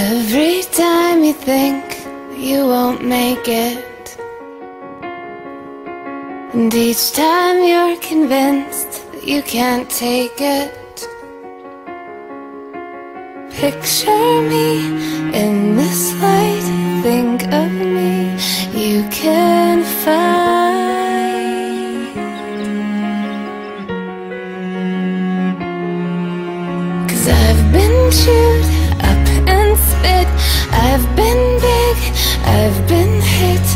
Every time you think you won't make it, and each time you're convinced that you can't take it, picture me in this light, think of me you can find. 'Cause I've been chewed up and spit, I've been big, I've been hit,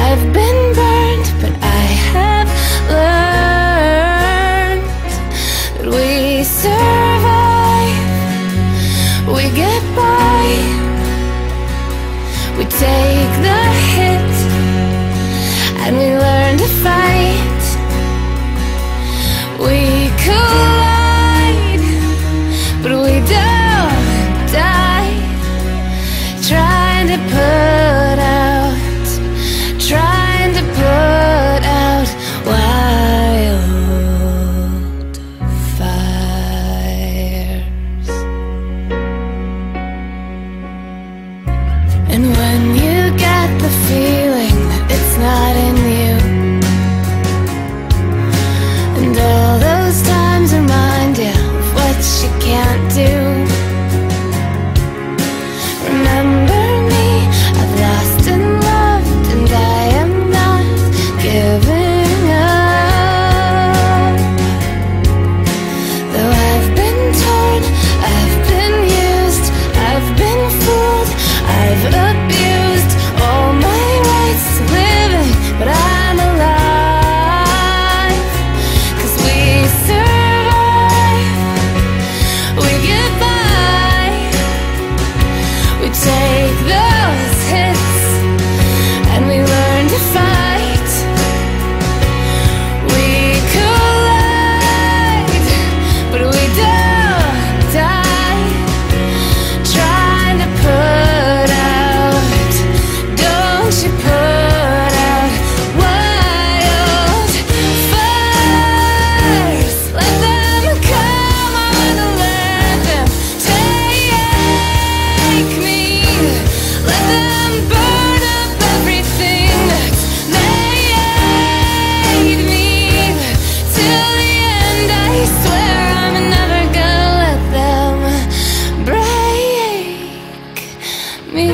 I've been burned, but I have learned that we survive, we get by, we take the hit, and we learn to fight. We collide, but we don't die, trying to put out wildfires. And when you get the feeling that it's not in you, and all those times remind you of what you can't do, remember me, I've lost and loved, and I am not giving up. Though I've been torn, I've been used, I've been fooled, I've abused all my rights to living, but I'm alive. 'Cause we survive, we get by, we take those hits, and we learn to fight. We collide, but we don't die, trying to put out, don't you put out wildfires. Let them come, I wanna let them take me. Let them burn up everything that's made me. Till the end, I swear I'm never gonna let them break me.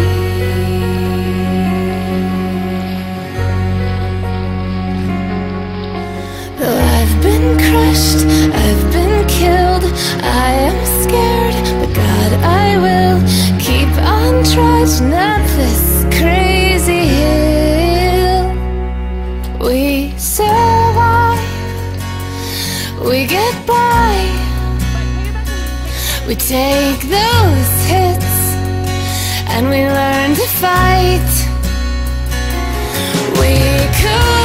Though I've been crushed, I've been killed, I am scared, but God, I will keep on trudging up this crazy hill. We survive, we get by, we take those hits, and we learn to fight. We could